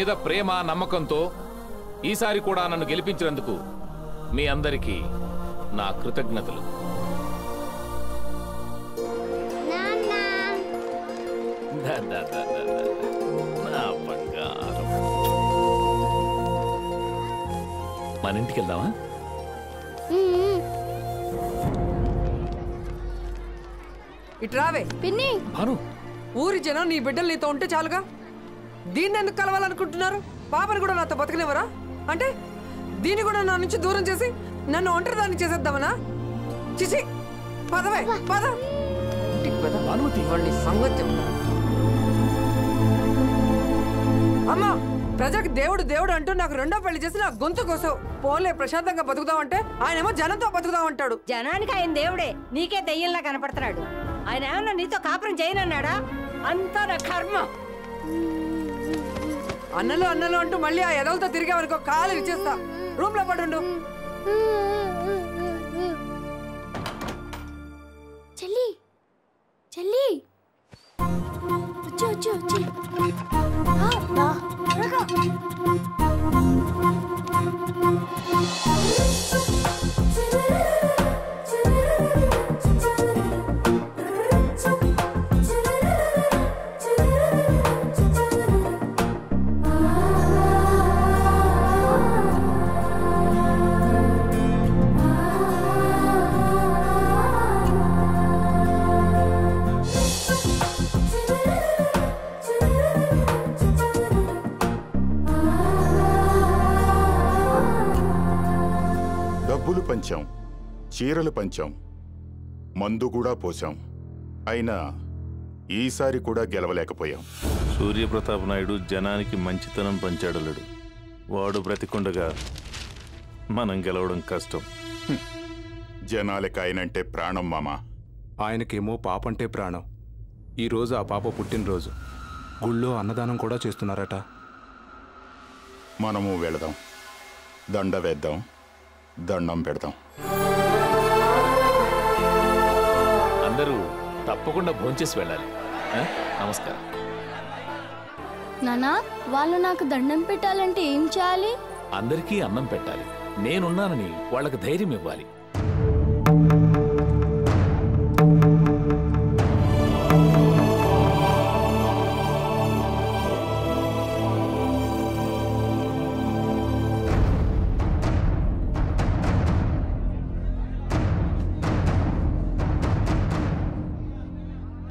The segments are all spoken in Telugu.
మీద ప్రేమ నమ్మకంతో ఈసారి కూడా నన్ను గెలిపించినందుకు మీ అందరికీ నా కృతజ్ఞతలు. నా బంగారం. మన ఇంటికి వెళ్దామా? ఇట్రావే పిన్ని. భాను, ఊరి జనం నీ బిడ్డలు నీతో ఉంటే చాలుగా, దీన్ని ఎందుకు కలవాలనుకుంటున్నారు? పాపని కూడా నాతో బతకనివ్వరా? అంటే దీన్ని కూడా నా నుంచి దూరం చేసి నన్ను ఒంటరిదాన్ని చేసేద్దామనా? చిసి, పదవే పద. ఇంటికి పద. వాళ్ళని సంగతి చెప్తా. అమ్మా, ప్రజలకు దేవుడు దేవుడు అంటూ నాకు రెండో పెళ్లి చేసి నా గొంతు కోసావు. పోలే ప్రశాంతంగా బతుకుదామంటే ఆయనేమో జనంతో బతుకుదామంటాడు. జనానికి ఆయన దేవుడే, నీకే దెయ్యంలా కనపడుతున్నాడు. ఆయన ఏమన్నా నీతో కాపురం చేయనన్నాడా? అంతా నా కర్మ. అన్నలు అన్నలు అంటూ మళ్ళీ ఆ ఎదలతో తిరిగావనుకో కాలు ఇచ్చేస్తా. రూమ్ లో పడుండు. చెల్లి చెల్లి, వచ్చి వచ్చి వచ్చి. డబ్బులు పంచాం, చీరలు పంచాం, మందు కూడా పోసాం. అయినా ఈసారి కూడా గెలవలేకపోయాం. సూర్యప్రతాప్ నాయుడు జనానికి మంచితనం పంచాడలుడు. వాడు బ్రతికుండగా మనం గెలవడం కష్టం. జనాలకి ఆయనంటే ప్రాణం మామా. ఆయనకేమో పాపంటే ప్రాణం. ఈరోజు ఆ పాప పుట్టినరోజు. గుళ్ళో అన్నదానం కూడా చేస్తున్నారట. మనము వెళదాం, దండ వేద్దాం, దండం పెడదాం. అందరూ తప్పకుండా భోంచేసి వెళ్ళాలి. నమస్కారం. నానా, వాళ్ళు నాకు దండం పెట్టాలంటే ఏం చేయాలి? అందరికీ అన్నం పెట్టాలి. నేనున్నానని వాళ్ళకి ధైర్యం ఇవ్వాలి.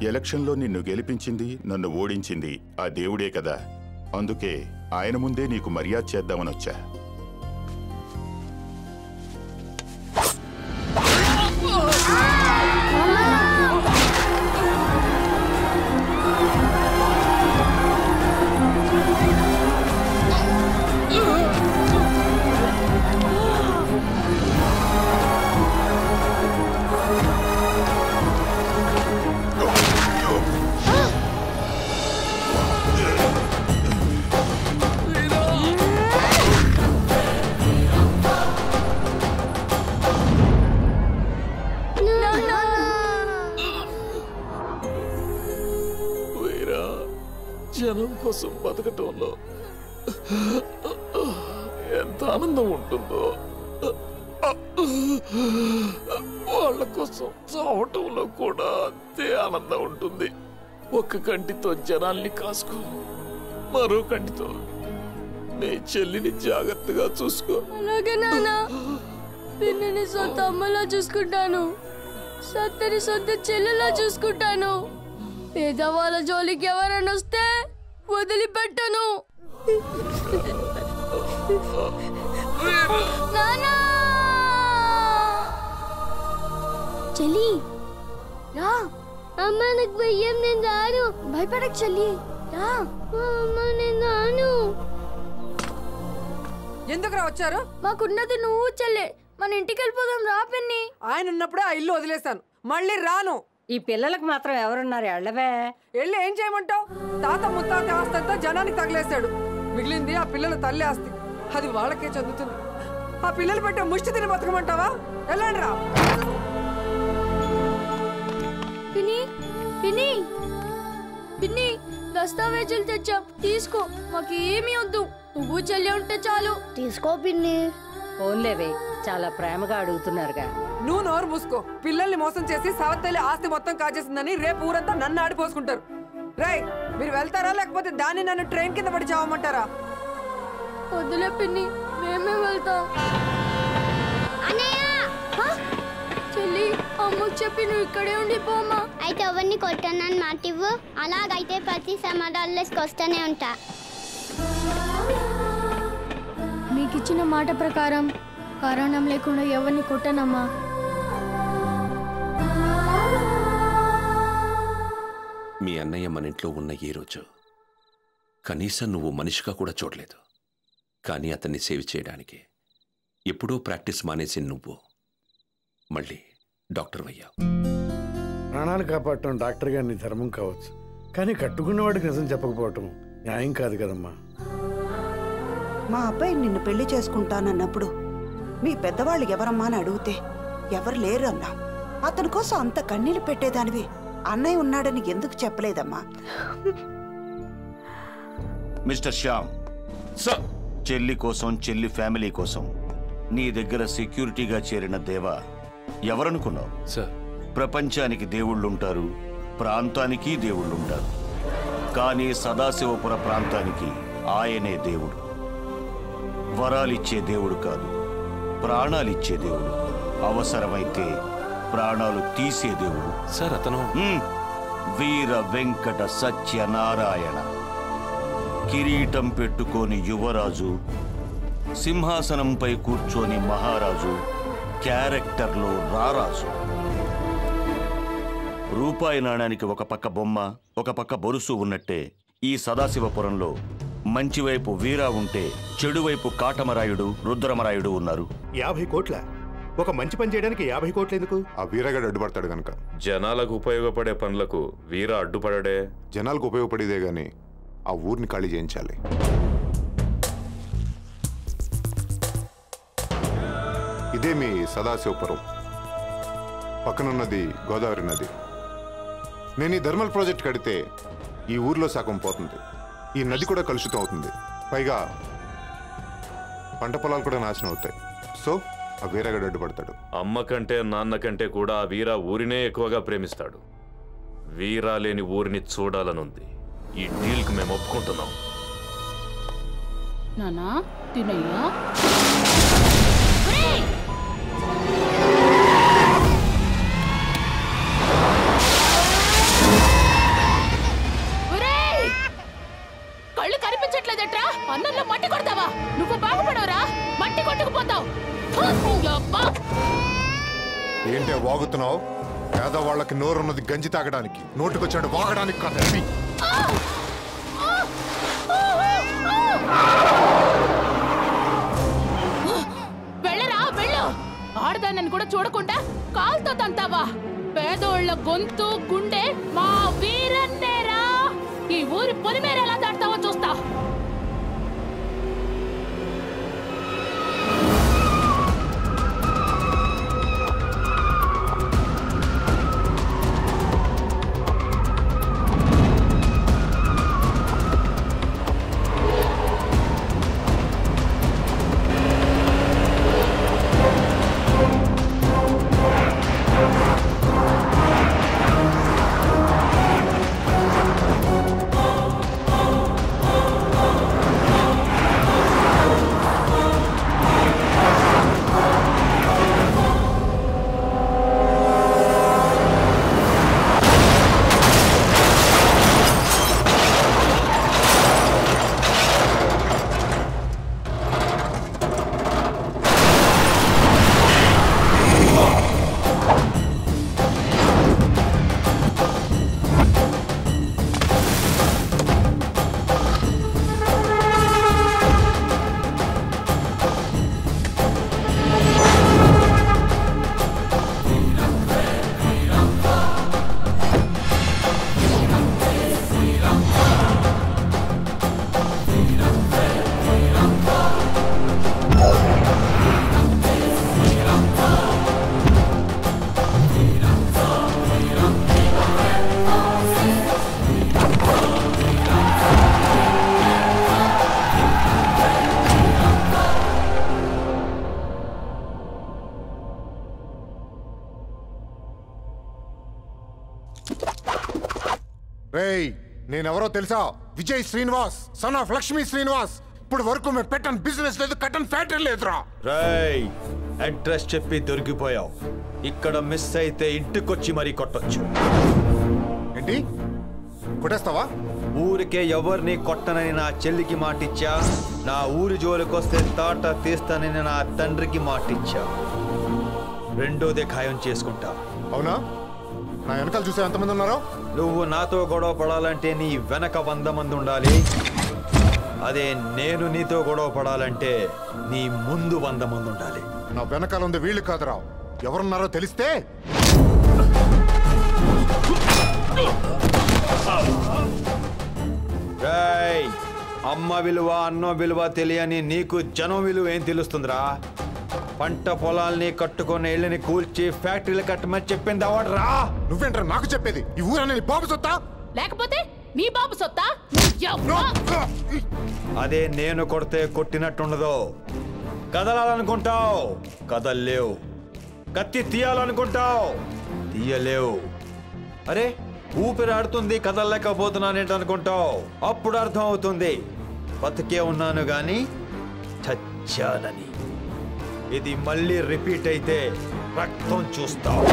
ఎలక్షన్లో నిన్ను గెలిపించింది, నన్ను ఓడించింది ఆ దేవుడే కదా. అందుకే ఆయన ముందే నీకు మర్యాద చేద్దామని వచ్చా. జనం కోసం బతకటంలో ఎంత ఆనందం ఉంటుందో, వాళ్ళ కోసం చావటంలో కూడా అంతే ఆనందం ఉంటుంది. ఒక కంటితో జనాల్ని కాసుకో, మరో కంటితో నీ చెల్లిని జాగ్రత్తగా చూసుకో. అలాగే నాన్న, పిన్నిని సొంత అమ్మలా చూసుకుంటాను, సత్తని సొంత చెల్లెలా చూసుకుంటాను. పేదవాళ్ళ జోలికి ఎవరైనా వస్తే వదిలిపెట్టను. నానా, చెల్లి రా. అమ్మ నాకు భయం, నేను రాను. భయపడకు చెల్లి, రా. అమ్మ నేను రాను. ఎందుకురా వచ్చారు? మాకున్నది నువ్వు చెల్లి, మన ఇంటికి వెళ్ళిపోదాం రా పిన్ని. ఆయన ఉన్నప్పుడే ఆ ఇల్లు వదిలేస్తాను, మళ్ళీ రాను. ఈ పిల్లలకు మాత్రం ఎవరున్నారు? ఎళ్ళవే. వెళ్ళి ఏం చేయమంటావు? తాత ముత్తాత ఆస్తి అంతా జనానికి తగిలేశాడు. మిగిలింది ఆ పిల్లల తల్లి ఆస్తి, అది వాళ్ళకే చెందుతుంది. ఆ పిల్లలు పెట్టే ముష్టి తిని బతకమంటావా? వెళ్ళండి రా. పిన్ని పిన్ని పిన్ని, దస్తావేజులు తెచ్చాం, తీసుకో. మాకు ఏమీ వద్దు, నువ్వు చెల్లి ఉంటే చాలు. తీసుకో పిన్ని. ఫోన్లేవే, చాలా ప్రేమగా అడుగుతున్నారుగా. నువ్వు నోరు మూసుకో. పిల్లల్ని మోసం చేసి సావత్తల్లి ఆస్తి మొత్తం కాజేసిందని రేపు ఊరంతా నన్ను ఆడిపోసుకుంటారు. రేయ్, మీరు వెళ్తారా లేకపోతే దాన్ని నన్ను ట్రైన్ కింద పడి చావమంటారా? వద్దులే పిన్ని, మేమే వెళ్తాం. చెల్లి, అమ్మకు చెప్పి నువ్వు ఇక్కడే ఉండిపోమా. అయితే ఎవరిని కొట్టానని మాటివ్వు. అలాగైతే ప్రతి సమాధానాలకు వస్తూనే ఉంటా. మీకు ఇచ్చిన మాట ప్రకారం కారణం లేకుండా ఎవరిని కొట్టనమ్మా. మీ అన్నయ్య మన ఇంట్లో ఉన్న ఈ రోజు కనీసం నువ్వు మనిషిగా కూడా చూడలేదు. కానీ అతన్ని సేవ్ చేయడానికి ఎప్పుడో ప్రాక్టీస్ మానేసి నువ్వు మళ్ళీ డాక్టర్ అయ్యావు. ప్రాణాలు కాపాడటం డాక్టర్ గారిని ధర్మం కావచ్చు, కానీ కట్టుకున్నవాడికి నిజం చెప్పకపోవటం న్యాయం కాదు కదమ్మా. మా అబ్బాయి నిన్ను పెళ్లి చేసుకుంటానన్నప్పుడు మీ పెద్దవాళ్ళు ఎవరమ్మా అని అడిగితే ఎవరు లేరు అన్నా. అతని కోసం అంత కన్నీళ్ళు పెట్టేదానివి అన్నయ్య ఉన్నాడని ఎందుకు చెప్పలేదమ్మా? మిస్టర్ శ్యామ్, చెల్లి కోసం, చెల్లి ఫ్యామిలీ కోసం నీ దగ్గర సెక్యూరిటీగా చేరిన దేవా ఎవరనుకున్నావు? సార్, ప్రపంచానికి దేవుళ్ళుంటారు, ప్రాంతానికి దేవుళ్ళుంటారు. కానీ సదాశివపుర ప్రాంతానికి ఆయనే దేవుడు. వరాలిచ్చే దేవుడు కాదు, ప్రాణాలిచ్చే దేవుడు. అవసరమైతే ప్రాణాలు తీసే దేవుడు. సార్, అతను వీర వెంకట సత్యనారాయణ. కిరీటం పెట్టుకొని యువరాజు, సింహాసనంపై కూర్చొని మహారాజు, క్యారెక్టర్లో రారాజు. రూపాయి నాణానికి ఒక పక్క బొమ్మ, ఒక పక్క బొరుసు ఉన్నట్టే ఈ సదాశివపురంలో మంచివైపు వీరా ఉంటే చెడువైపు కాటమరాయుడు, రుద్రమరాయుడు ఉన్నారు. 50 కోట్ల ఒక మంచి పని చేయడానికి 50 కోట్లు ఎందుకు? ఆ వీరగాడు అడ్డుపడతాడు గనక. జనాలకు ఉపయోగపడే పనులకు వీర అడ్డుపడడే. జనాలకు ఉపయోగపడేదే గాని ఆ ఊరిని ఖాళీ చేయించాలి. ఇదే మీ సదాశివపురం. పక్కనున్నది గోదావరి నది. నేను ఈ థర్మల్ ప్రాజెక్ట్ కడితే ఈ ఊర్లో సగం పోతుంది. ఈ నది కూడా కలుషితం అవుతుంది. పైగా పంట పొలాలు కూడా నాశనం అవుతాయి. సో ఆ వీరగాడు అడ్డుపడతాడు. అమ్మ కంటే నాన్న కంటే కూడా ఆ వీర ఊరినే ఎక్కువగా ప్రేమిస్తాడు. వీరా లేని ఊరిని చూడాలనుంది. ఈ డీల్కి మేము ఒప్పుకుంటున్నాం. నానా తినయ్యా. కళ్ళు కనిపించట్లేదట్రా? అన్నంలో మట్టి కొడతావా? నువ్వు బాగుపడవరా? మట్టి కొట్టుకుపోతావు. ఏంటే వాగుతున్నావు? పేదవాళ్ళకి నోరున్నది గంజి తాగడానికి, నోటికొచ్చాడు వాగడానికి కాదు. వెళ్ళరా, వెళ్ళు. ఆడదాన్ని కూడా చూడకుండా కాల్తో తంతావా? పేదోళ్ల గొంతు, గుండె మా వీరన్నేరా. ఈ ఊరి పొలిమేర ఎలా దాటుతావో చూస్తా. రేయ్ నేనెవరో తెలుసా? Vijay Srinivas, son of Lakshmi Srinivas. ఇప్పుడు వరకు మేము పెట్టని బిజినెస్ లేదు, కట్టని ఫ్యాక్టరీ లేదురా. రేయ్ అడ్రస్ చెప్పి దొరికిపోయావు. ఇక్కడ మిస్ అయితే ఇంటికొచ్చి మరీ కొట్టొచ్చు. ఏంటి కొట్టేస్తావా? ఊరికే ఎవరిని కొట్టనని నా చెల్లికి మాటిచ్చా. నా ఊరి జోలికొస్తే తాట తీస్తానని నా తండ్రికి మాటిచ్చా. రెండోదే ఖాయం చేసుకుంటా. అవునా? నా వెనకాల చూసే ఎంతమంది ఉన్నారో? నువ్వు నాతో గొడవ పడాలంటే నీ వెనక 100 మంది ఉండాలి. అదే నేను నీతో గొడవ పడాలంటే నీ ముందు 100 మంది ఉండాలి. నా వెనకాల ఉంది వీళ్ళు కాదురా, ఎవరున్నారో తెలిస్తే. రేయ్ అమ్మ విలువ అన్న విలువ తెలియని నీకు జనం విలువ ఏం తెలుస్తుందిరా? పంట పొలాల్ని కట్టుకున్న ఇళ్ళని కూల్చి ఫ్యాక్టరీలు కట్టమని చెప్పింది అవడరా? నువ్వేంట్రా నాకు చెప్పేది? ఈ ఊరని బాబు సొత్తా లేకపోతే నీ బాబు సొత్తా? అదే నేను కొడితే కొట్టినట్టుండదు. కదలాలనుకుంటావు, కదల్లేవు. కత్తి తీయాలనుకుంటావు, తీయలేవు. అరే ఊపిరాడుతుంది, కదలలేకపోతున్నానేంటనుకుంటావు. అప్పుడు అర్థం అవుతుంది బతికే ఉన్నాను గాని చచ్చానని. ఇది మళ్ళీ రిపీట్ అయితే రక్తం చూస్తావు.